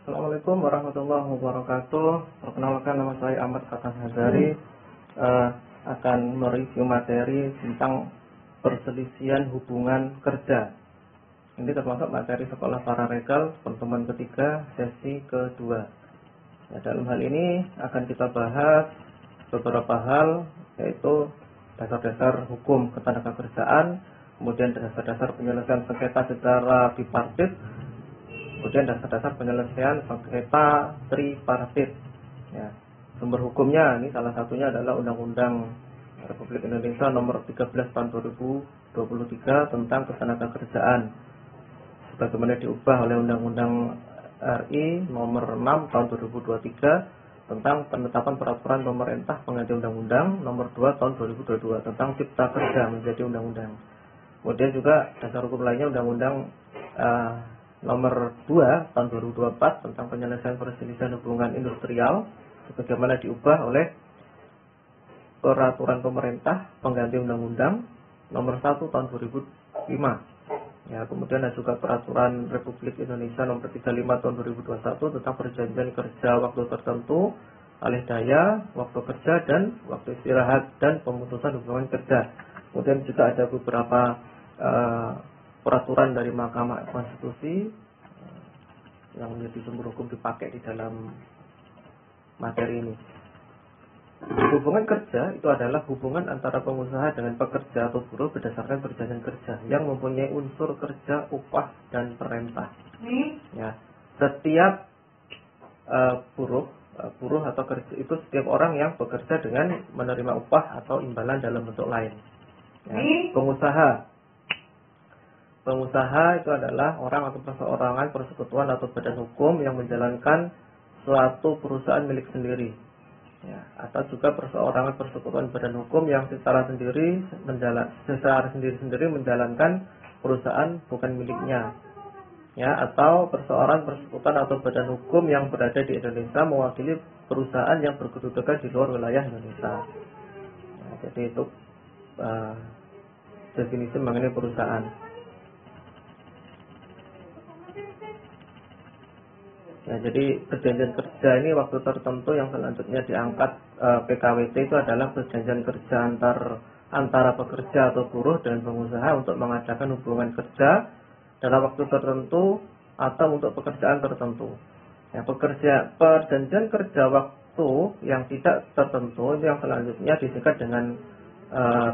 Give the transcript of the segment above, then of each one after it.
Assalamualaikum warahmatullahi wabarakatuh. Perkenalkan, nama saya Ahmad Hasan Hazari. Akan mereview materi tentang perselisihan hubungan kerja. Ini termasuk materi sekolah pararegal pertemuan ketiga sesi kedua. Ya, dalam hal ini akan kita bahas beberapa hal, yaitu dasar-dasar hukum ketenagakerjaan, kemudian dasar-dasar penyelesaian sengketa secara bipartit, kemudian dasar-dasar penyelesaian sengketa tripartit. Ya, sumber hukumnya ini salah satunya adalah Undang-Undang Republik Indonesia Nomor 13 Tahun 2023 tentang Ketenagakerjaan, sebagaimana diubah oleh Undang-Undang RI Nomor 6 Tahun 2023 tentang penetapan peraturan pemerintah pengganti Undang-Undang Nomor 2 Tahun 2022 tentang Cipta Kerja menjadi undang-undang. Kemudian juga dasar hukum lainnya Undang-Undang Nomor 2 Tahun 2024 tentang penyelesaian perselisihan hubungan industrial, sebagaimana diubah oleh peraturan pemerintah pengganti Undang-Undang Nomor 1 Tahun 2005. Ya, kemudian ada juga peraturan Republik Indonesia Nomor 35 Tahun 2021 tentang perjanjian kerja waktu tertentu, alih daya, waktu kerja dan waktu istirahat, dan pemutusan hubungan kerja. Kemudian juga ada beberapa peraturan dari Mahkamah Konstitusi yang menjadi sumber hukum dipakai di dalam materi ini. Hubungan kerja itu adalah hubungan antara pengusaha dengan pekerja atau buruh berdasarkan perjanjian kerja yang mempunyai unsur kerja, upah, dan perintah. Ya, setiap buruh atau kerja itu setiap orang yang bekerja dengan menerima upah atau imbalan dalam bentuk lain. Ya, Pengusaha itu adalah orang atau perseorangan, persekutuan atau badan hukum yang menjalankan suatu perusahaan milik sendiri. Ya, atau juga perseorangan, persekutuan, badan hukum yang secara sendiri menjalankan perusahaan bukan miliknya. Ya, atau perseorangan, persekutuan atau badan hukum yang berada di Indonesia mewakili perusahaan yang berkedudukan di luar wilayah Indonesia. Ya, jadi itu definisi mengenai perusahaan. Ya, jadi perjanjian kerja ini waktu tertentu yang selanjutnya diangkat PKWT itu adalah perjanjian kerja antara pekerja atau buruh dengan pengusaha untuk mengadakan hubungan kerja dalam waktu tertentu atau untuk pekerjaan tertentu. Ya, perjanjian kerja waktu yang tidak tertentu yang selanjutnya disingkat dengan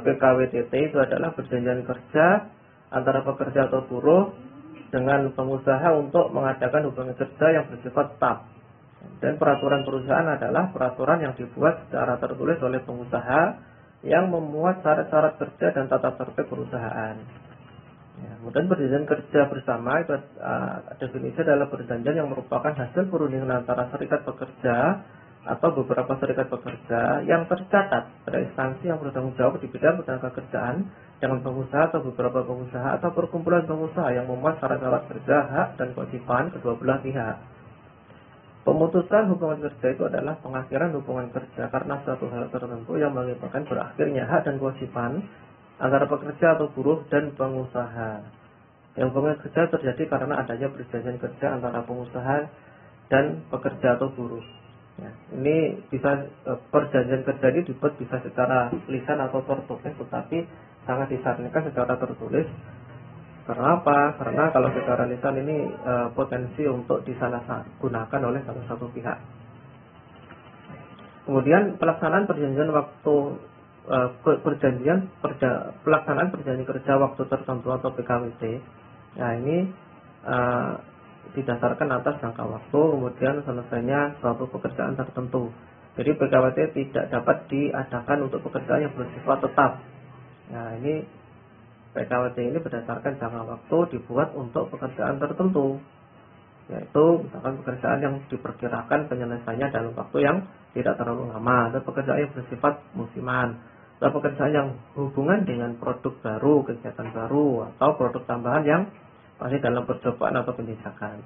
PKWTT itu adalah perjanjian kerja antara pekerja atau buruh dengan pengusaha untuk mengadakan hubungan kerja yang bersifat tetap. Dan peraturan perusahaan adalah peraturan yang dibuat secara tertulis oleh pengusaha yang memuat syarat-syarat kerja dan tata tertib perusahaan. Ya, kemudian perjanjian kerja bersama itu definisi adalah perjanjian yang merupakan hasil perundingan antara serikat pekerja atau beberapa serikat pekerja yang tercatat pada instansi yang bertanggung jawab di bidang ketenagakerjaan dengan pengusaha atau beberapa pengusaha atau perkumpulan pengusaha yang memuat syarat-syarat kerja, hak, dan kewajiban kedua belah pihak. Pemutusan hubungan kerja itu adalah pengakhiran hubungan kerja karena suatu hal tertentu yang mengakibatkan berakhirnya hak dan kewajiban antara pekerja atau buruh dan pengusaha. Yang hubungan kerja terjadi karena adanya perjanjian kerja antara pengusaha dan pekerja atau buruh. Ya, ini bisa perjanjian kerja ini dibuat bisa secara lisan atau tertulis, tetapi sangat disarankan secara tertulis. Karena apa? Karena kalau secara lisan ini potensi untuk disalahgunakan oleh salah satu pihak. Kemudian pelaksanaan perjanjian pelaksanaan perjanjian kerja waktu tertentu atau PKWT. Nah, ini didasarkan atas jangka waktu, kemudian selesainya suatu pekerjaan tertentu. Jadi PKWT tidak dapat diadakan untuk pekerjaan yang bersifat tetap. Nah, ini PKWT ini berdasarkan jangka waktu dibuat untuk pekerjaan tertentu, yaitu misalkan pekerjaan yang diperkirakan penyelesaiannya dalam waktu yang tidak terlalu lama, atau pekerjaan yang bersifat musiman, atau pekerjaan yang hubungan dengan produk baru, kegiatan baru, atau produk tambahan yang masih dalam percobaan atau penjajakan.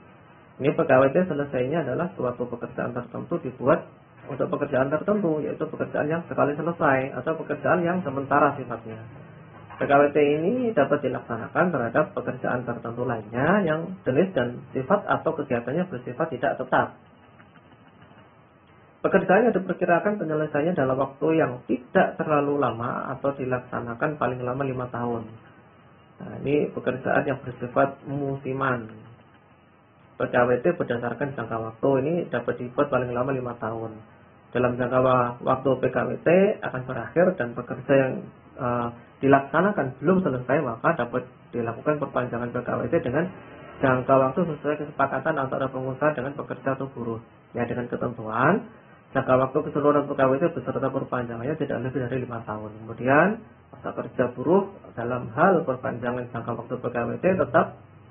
Ini PKWT selesainya adalah suatu pekerjaan tertentu dibuat untuk pekerjaan tertentu, yaitu pekerjaan yang sekali selesai atau pekerjaan yang sementara sifatnya. PKWT ini dapat dilaksanakan terhadap pekerjaan tertentu lainnya yang jenis dan sifat atau kegiatannya bersifat tidak tetap. Pekerjaan yang diperkirakan penyelesaiannya dalam waktu yang tidak terlalu lama atau dilaksanakan paling lama 5 tahun. Nah, ini pekerjaan yang bersifat musiman. PKWT berdasarkan jangka waktu ini dapat dibuat paling lama 5 tahun. Dalam jangka waktu PKWT akan berakhir dan pekerja yang dilaksanakan belum selesai, maka dapat dilakukan perpanjangan PKWT dengan jangka waktu sesuai kesepakatan antara pengusaha dengan pekerja atau buruh. Ya, dengan ketentuan jangka waktu keseluruhan PKWT beserta perpanjangannya tidak lebih dari 5 tahun. Kemudian masa kerja buruh dalam hal perpanjangan jangka waktu PKWT tetap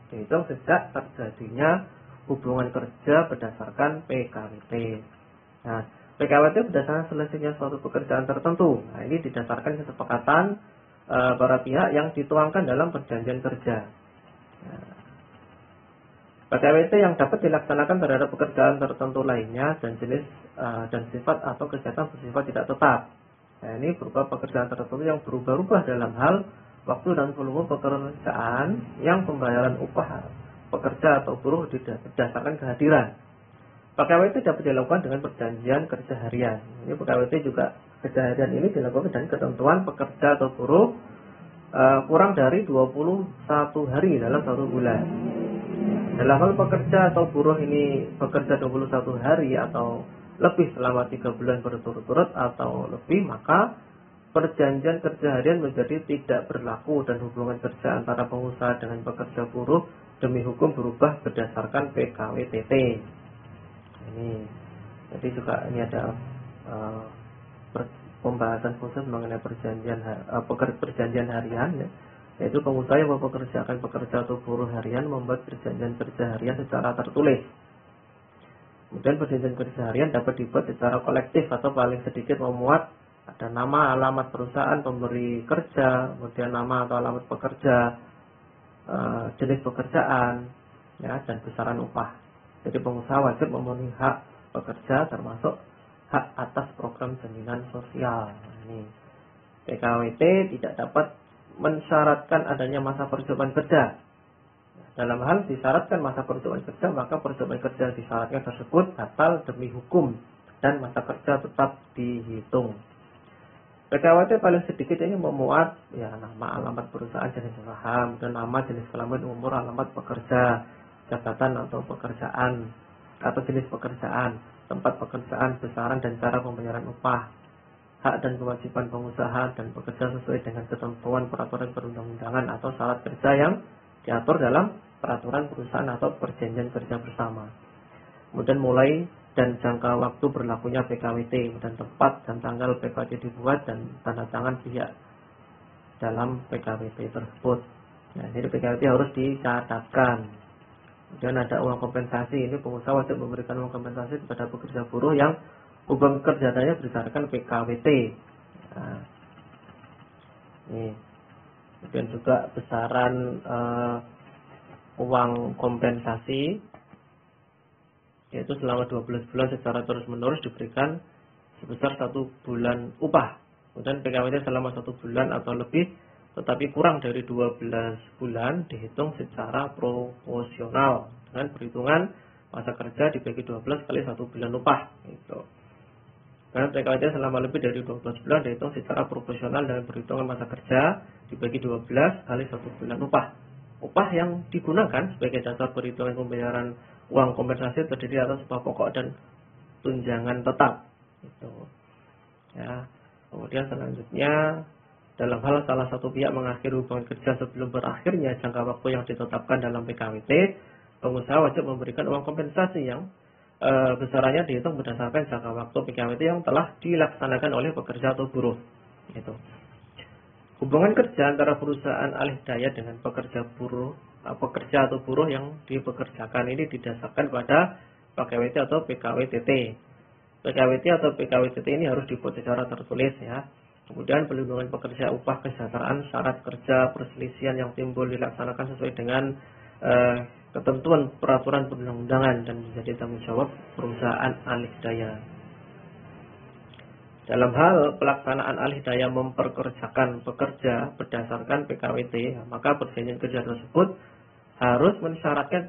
dihitung sejak terjadinya hubungan kerja berdasarkan PKWT. Nah, PKWT berdasarkan selesainya suatu pekerjaan tertentu. Nah, ini didasarkan kesepakatan para pihak yang dituangkan dalam perjanjian kerja. Nah, PKWT yang dapat dilaksanakan terhadap pekerjaan tertentu lainnya dan jenis dan sifat atau kegiatan bersifat tidak tetap. Nah, ini berupa pekerjaan tertentu yang berubah-ubah dalam hal waktu dan volume pekerjaan yang pembayaran upah pekerja atau buruh berdasarkan kehadiran. PKWT dapat dilakukan dengan perjanjian kerja harian. Ini PKWT juga kerja harian ini dilakukan dengan ketentuan pekerja atau buruh kurang dari 21 hari dalam 1 bulan. Dalam hal pekerja atau buruh ini bekerja 21 hari atau lebih selama 3 bulan berturut-turut atau lebih, maka perjanjian kerja harian menjadi tidak berlaku dan hubungan kerja antara pengusaha dengan pekerja buruh demi hukum berubah berdasarkan PKWTT. Ini jadi juga ini ada pembahasan khusus mengenai perjanjian harian, ya. Yaitu pengusaha yang mempekerjakan pekerja atau buruh harian membuat perjanjian kerja harian secara tertulis. Kemudian perjanjian kerja harian dapat dibuat secara kolektif atau paling sedikit memuat ada nama, alamat perusahaan pemberi kerja, kemudian nama atau alamat pekerja, jenis pekerjaan, ya, dan besaran upah. Jadi pengusaha wajib memenuhi hak pekerja termasuk hak atas program jaminan sosial. Ini PKWT tidak dapat mensyaratkan adanya masa percobaan kerja. Dalam hal disyaratkan masa percobaan kerja, maka percobaan kerja disyaratkan tersebut batal demi hukum dan masa kerja tetap dihitung. PKWT paling sedikit ini memuat ya nama, alamat perusahaan, jenis saham, dan nama, jenis kelamin, umur, alamat pekerja, jabatan atau pekerjaan atau jenis pekerjaan, tempat pekerjaan, besaran dan cara pembayaran upah, hak dan kewajiban pengusaha dan pekerja sesuai dengan ketentuan peraturan perundang-undangan atau syarat kerja yang diatur dalam peraturan perusahaan atau perjanjian kerja bersama. Kemudian mulai dan jangka waktu berlakunya PKWT dan tempat dan tanggal PKWT dibuat dan tanda tangan pihak dalam PKWT tersebut. Nah, jadi PKWT harus dicatatkan. Kemudian ada uang kompensasi. Ini pengusaha wajib memberikan uang kompensasi kepada pekerja buruh yang hubungan kerjanya berdasarkan PKWT. Nah, ini. Kemudian juga besaran uang kompensasi, yaitu selama 12 bulan secara terus-menerus diberikan sebesar 1 bulan upah. Kemudian PKWT selama 1 bulan atau lebih tetapi kurang dari 12 bulan dihitung secara proporsional dengan perhitungan masa kerja dibagi 12 kali 1 bulan upah. Gitu. Karena PKWT selama lebih dari 12 bulan dihitung secara proporsional dengan perhitungan masa kerja dibagi 12 kali 1 bulan upah. Upah yang digunakan sebagai dasar perhitungan pembayaran uang kompensasi terdiri atas upah pokok dan tunjangan tetap. Gitu. Ya. Kemudian selanjutnya, dalam hal salah satu pihak mengakhiri hubungan kerja sebelum berakhirnya jangka waktu yang ditetapkan dalam PKWT, pengusaha wajib memberikan uang kompensasi yang besarannya dihitung berdasarkan jangka waktu PKWT yang telah dilaksanakan oleh pekerja atau buruh. Gitu. Hubungan kerja antara perusahaan alih daya dengan pekerja atau buruh yang dipekerjakan ini didasarkan pada PKWT atau PKWTT. PKWT atau PKWTT ini harus dibuat secara tertulis, ya. Kemudian pelindungan pekerja, upah, kesejahteraan, syarat kerja, perselisihan yang timbul dilaksanakan sesuai dengan ketentuan peraturan perundang-undangan dan menjadi tanggung jawab perusahaan alih daya. Dalam hal pelaksanaan alih daya memperkerjakan pekerja berdasarkan PKWT, maka perjanjian kerja tersebut harus mensyaratkan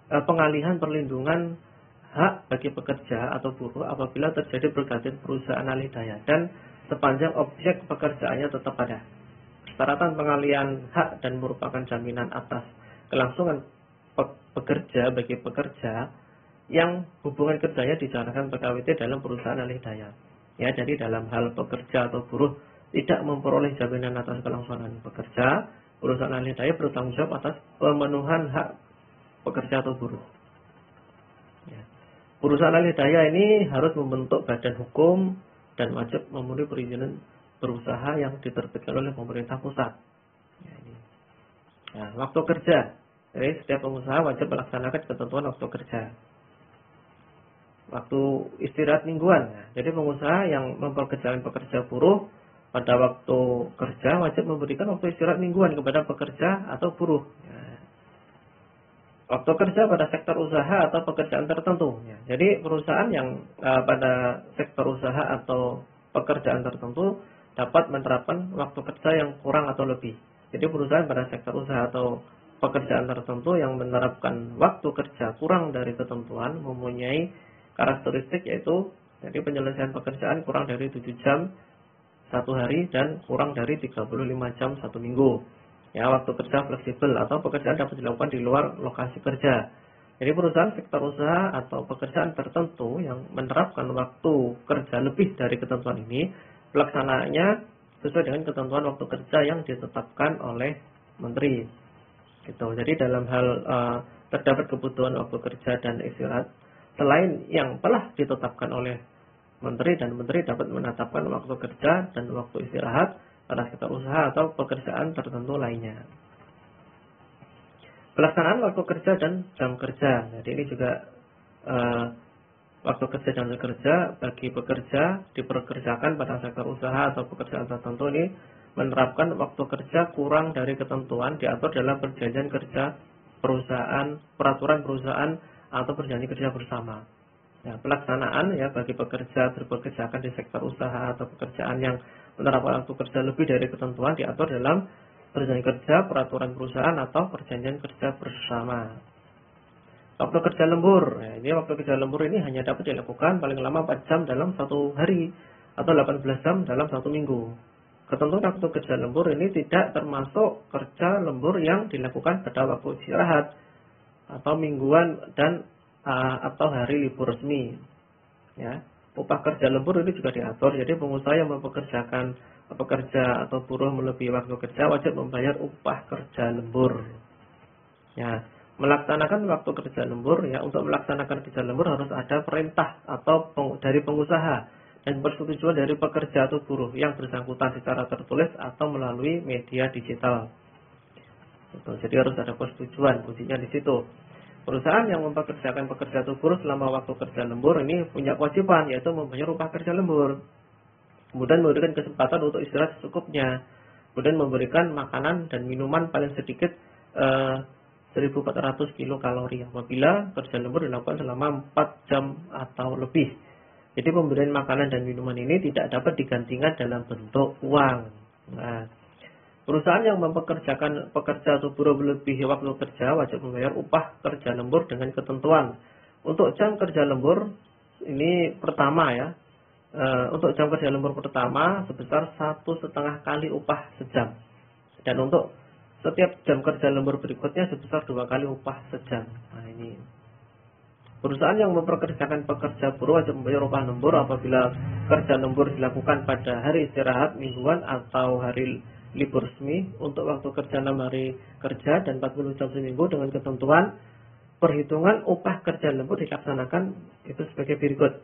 pengalihan perlindungan hak bagi pekerja atau buruh apabila terjadi pergantian perusahaan alih daya dan sepanjang objek pekerjaannya tetap ada. Persyaratan pengalihan hak dan merupakan jaminan atas kelangsungan pekerja bagi pekerja yang hubungan kerjanya dijalankan PKWT dalam perusahaan alih daya. Ya, jadi dalam hal pekerja atau buruh tidak memperoleh jaminan atas kelangsungan pekerja, perusahaan alih daya bertanggung jawab atas pemenuhan hak pekerja atau buruh. Ya. Perusahaan alih daya ini harus membentuk badan hukum dan wajib memenuhi perizinan berusaha yang diterbitkan oleh pemerintah pusat. Ya, ini. Nah, waktu kerja. Jadi setiap pengusaha wajib melaksanakan ketentuan waktu kerja. Waktu istirahat mingguan. Nah, jadi pengusaha yang mempekerjakan pekerja buruh pada waktu kerja wajib memberikan waktu istirahat mingguan kepada pekerja atau buruh. Nah, waktu kerja pada sektor usaha atau pekerjaan tertentu. Ya, jadi perusahaan yang pada sektor usaha atau pekerjaan tertentu dapat menerapkan waktu kerja yang kurang atau lebih. Jadi perusahaan pada sektor usaha atau pekerjaan tertentu yang menerapkan waktu kerja kurang dari ketentuan mempunyai karakteristik yaitu jadi penyelesaian pekerjaan kurang dari 7 jam satu hari dan kurang dari 35 jam satu minggu. Ya, waktu kerja fleksibel atau pekerjaan dapat dilakukan di luar lokasi kerja. Jadi perusahaan sektor usaha atau pekerjaan tertentu yang menerapkan waktu kerja lebih dari ketentuan ini, pelaksanaannya sesuai dengan ketentuan waktu kerja yang ditetapkan oleh menteri. Gitu. Jadi dalam hal terdapat kebutuhan waktu kerja dan istirahat selain yang telah ditetapkan oleh menteri, dan menteri dapat menetapkan waktu kerja dan waktu istirahat pada sektor usaha atau pekerjaan tertentu lainnya. Pelaksanaan waktu kerja dan jam kerja. Jadi ini juga waktu kerja dan jam kerja bagi pekerja diperkerjakan pada sektor usaha atau pekerjaan tertentu ini menerapkan waktu kerja kurang dari ketentuan diatur dalam perjanjian kerja perusahaan, peraturan perusahaan atau perjanjian kerja bersama. Ya, pelaksanaan ya bagi pekerja berpekerjakan di sektor usaha atau pekerjaan yang menerapkan waktu kerja lebih dari ketentuan diatur dalam perjanjian kerja, peraturan perusahaan atau perjanjian kerja bersama. Waktu kerja lembur. Ya, ini waktu kerja lembur ini hanya dapat dilakukan paling lama 4 jam dalam satu hari atau 18 jam dalam satu minggu. Ketentuan waktu kerja lembur ini tidak termasuk kerja lembur yang dilakukan pada waktu istirahat atau mingguan dan atau hari libur resmi. Ya, upah kerja lembur ini juga diatur. Jadi pengusaha yang mempekerjakan pekerja atau buruh melebihi waktu kerja wajib membayar upah kerja lembur. Ya, melaksanakan waktu kerja lembur ya, untuk melaksanakan kerja lembur harus ada perintah atau dari pengusaha dan persetujuan dari pekerja atau buruh yang bersangkutan secara tertulis atau melalui media digital. Jadi harus ada persetujuan, kuncinya di situ. Perusahaan yang mempekerjakan pekerja atau buruh selama waktu kerja lembur ini punya kewajiban yaitu membayar upah kerja lembur. Kemudian memberikan kesempatan untuk istirahat secukupnya. Kemudian memberikan makanan dan minuman paling sedikit 1.400 kilokalori apabila kerja lembur dilakukan selama 4 jam atau lebih. Jadi pemberian makanan dan minuman ini tidak dapat digantikan dalam bentuk uang. Nah, perusahaan yang mempekerjakan pekerja atau buruh melebihi waktu kerja wajib membayar upah kerja lembur dengan ketentuan. Untuk jam kerja lembur ini pertama ya, untuk jam kerja lembur pertama sebesar 1,5 kali upah sejam. Dan untuk setiap jam kerja lembur berikutnya sebesar 2 kali upah sejam. Nah ini. Perusahaan yang mempekerjakan pekerja buruh wajib membayar upah lembur apabila kerja lembur dilakukan pada hari istirahat mingguan atau hari libur resmi untuk waktu kerja 6 hari kerja dan 40 jam seminggu dengan ketentuan perhitungan upah kerja lembur dilaksanakan itu sebagai berikut.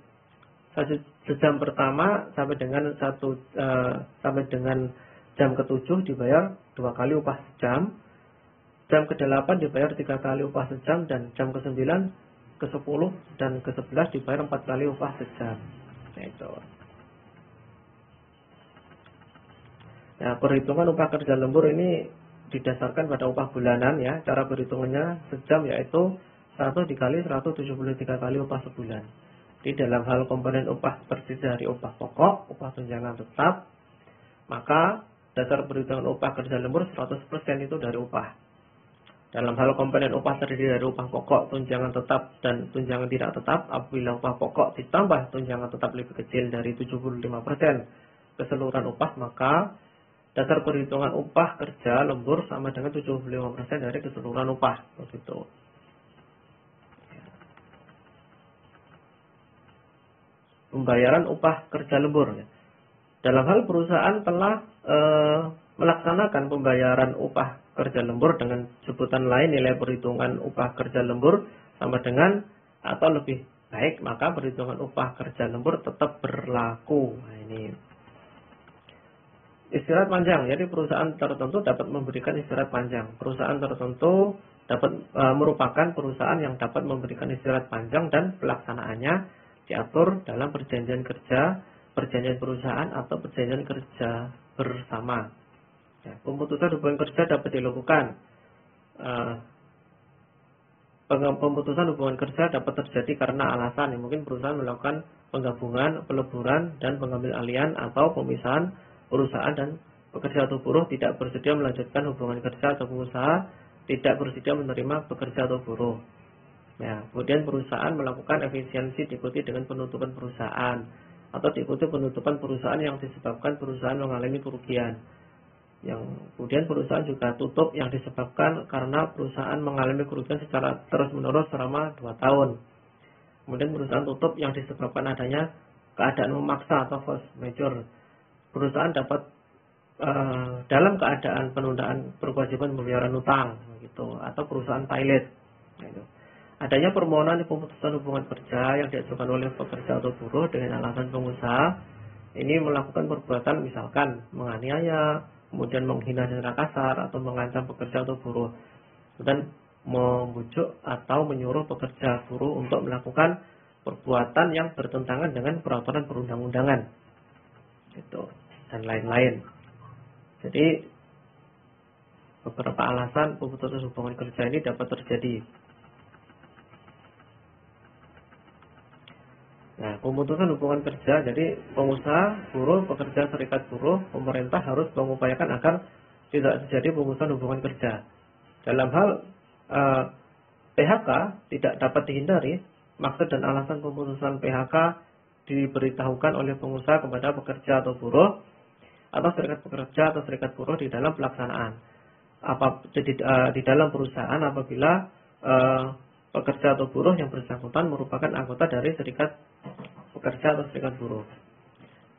Sejam pertama sampai dengan jam ke-7 dibayar 2 kali upah sejam. Jam ke-8 dibayar 3 kali upah sejam dan jam ke-9, ke-10 dan ke-11 dibayar 4 kali upah sejam. Nah, itu. Nah, perhitungan upah kerja lembur ini didasarkan pada upah bulanan ya. Cara perhitungannya sejam yaitu 1 dikali 173 kali upah sebulan. Di dalam hal komponen upah terdiri dari upah pokok, upah tunjangan tetap, maka dasar perhitungan upah kerja lembur 100% itu dari upah. Dalam hal komponen upah terdiri dari upah pokok, tunjangan tetap, dan tunjangan tidak tetap, apabila upah pokok ditambah tunjangan tetap lebih kecil dari 75% keseluruhan upah, maka dasar perhitungan upah kerja lembur sama dengan 75% dari keseluruhan upah. Begitu. Pembayaran upah kerja lembur. Dalam hal perusahaan telah melaksanakan pembayaran upah kerja lembur dengan sebutan lain nilai perhitungan upah kerja lembur sama dengan atau lebih baik, maka perhitungan upah kerja lembur tetap berlaku. Nah, ini istirahat panjang. Jadi perusahaan tertentu dapat memberikan istirahat panjang. Perusahaan tertentu dapat merupakan perusahaan yang dapat memberikan istirahat panjang dan pelaksanaannya diatur dalam perjanjian kerja, perjanjian perusahaan atau perjanjian kerja bersama. Ya, pemutusan hubungan kerja dapat dilakukan. Pemutusan hubungan kerja dapat terjadi karena alasan yang mungkin perusahaan melakukan penggabungan, peleburan, dan pengambil alihan atau pemisahan perusahaan dan pekerja atau buruh tidak bersedia melanjutkan hubungan kerja atau pengusaha tidak bersedia menerima pekerja atau buruh. Ya, kemudian perusahaan melakukan efisiensi diikuti dengan penutupan perusahaan atau diikuti penutupan perusahaan yang disebabkan perusahaan mengalami kerugian. Yang kemudian perusahaan juga tutup yang disebabkan karena perusahaan mengalami kerugian secara terus-menerus selama 2 tahun. Kemudian perusahaan tutup yang disebabkan adanya keadaan memaksa atau force majeure. Perusahaan dapat dalam keadaan penundaan berkewajiban pembayaran utang gitu, atau perusahaan pilot gitu. Adanya permohonan pemutusan hubungan kerja yang diajukan oleh pekerja atau buruh dengan alasan pengusaha ini melakukan perbuatan misalkan menganiaya, kemudian menghina secara kasar atau mengancam pekerja atau buruh, dan membujuk atau menyuruh pekerja buruh untuk melakukan perbuatan yang bertentangan dengan peraturan perundang-undangan gitu, dan lain-lain. Jadi beberapa alasan pemutusan hubungan kerja ini dapat terjadi. Nah, pemutusan hubungan kerja, jadi pengusaha, buruh, pekerja, serikat buruh, pemerintah harus mengupayakan agar tidak terjadi pemutusan hubungan kerja. Dalam hal PHK tidak dapat dihindari, maksud dan alasan pemutusan PHK diberitahukan oleh pengusaha kepada pekerja atau buruh atau serikat pekerja atau serikat buruh di dalam pelaksanaan di dalam perusahaan apabila pekerja atau buruh yang bersangkutan merupakan anggota dari serikat pekerja atau serikat buruh.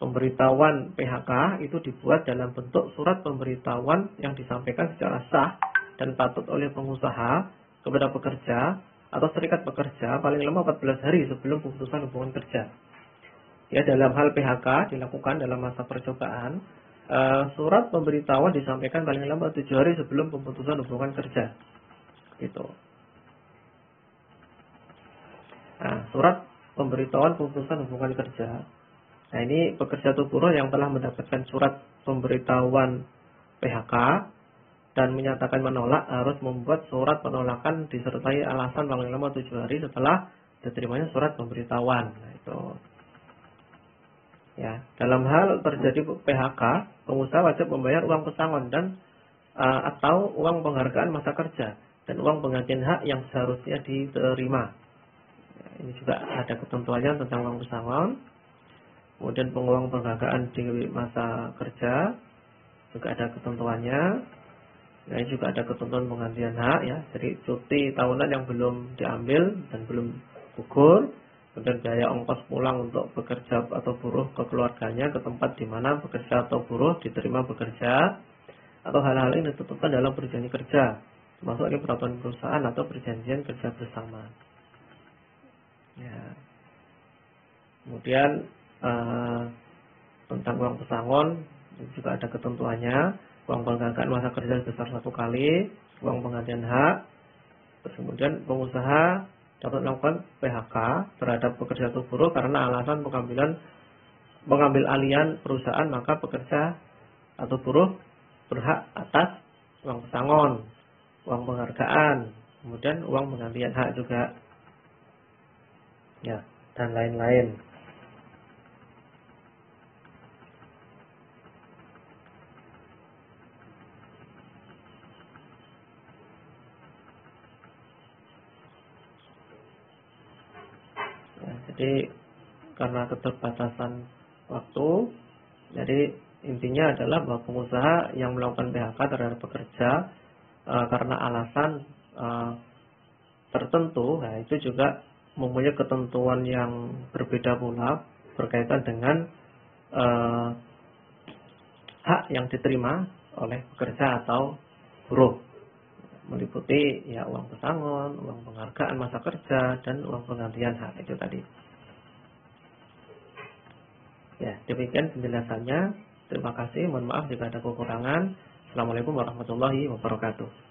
Pemberitahuan PHK itu dibuat dalam bentuk surat pemberitahuan yang disampaikan secara sah dan patut oleh pengusaha kepada pekerja atau serikat pekerja paling lama 14 hari sebelum pemutusan hubungan kerja. Ya, dalam hal PHK dilakukan dalam masa percobaan, surat pemberitahuan disampaikan paling lama 7 hari sebelum pemutusan hubungan kerja. Gitu. Nah, surat pemberitahuan pemutusan hubungan kerja. Nah, ini pekerja atau buruh yang telah mendapatkan surat pemberitahuan PHK dan menyatakan menolak harus membuat surat penolakan disertai alasan paling lama 7 hari setelah diterimanya surat pemberitahuan. Nah, itu. Ya, dalam hal terjadi PHK, pengusaha wajib membayar uang pesangon dan atau uang penghargaan masa kerja dan uang penggantian hak yang seharusnya diterima. Ini juga ada ketentuannya tentang uang pesangon. Kemudian uang penghargaan di masa kerja juga ada ketentuannya. Nah, ini juga ada ketentuan penggantian hak ya. Jadi cuti tahunan yang belum diambil dan belum gugur, kemudian biaya ongkos pulang untuk bekerja atau buruh ke keluarganya ke tempat di mana bekerja atau buruh diterima bekerja, atau hal-hal ini ditetapkan dalam perjanjian kerja, termasuk ini peraturan perusahaan atau perjanjian kerja bersama. Ya. Kemudian tentang uang pesangon juga ada ketentuannya. Uang penghargaan masa kerja sebesar 1 kali, uang penggantian hak. Terus kemudian pengusaha dapat melakukan PHK terhadap pekerja atau buruh karena alasan mengambil alihan perusahaan, maka pekerja atau buruh berhak atas uang pesangon, uang penghargaan, kemudian uang penggantian hak juga. Ya, dan lain-lain. Ya, jadi karena keterbatasan waktu, jadi intinya adalah bahwa pengusaha yang melakukan PHK terhadap pekerja karena alasan tertentu, nah itu juga mempunyai ketentuan yang berbeda pula berkaitan dengan hak yang diterima oleh pekerja atau buruh, meliputi ya uang pesangon, uang penghargaan masa kerja, dan uang penggantian hak itu tadi. Ya, demikian penjelasannya. Terima kasih. Mohon maaf jika ada kekurangan. Assalamualaikum warahmatullahi wabarakatuh.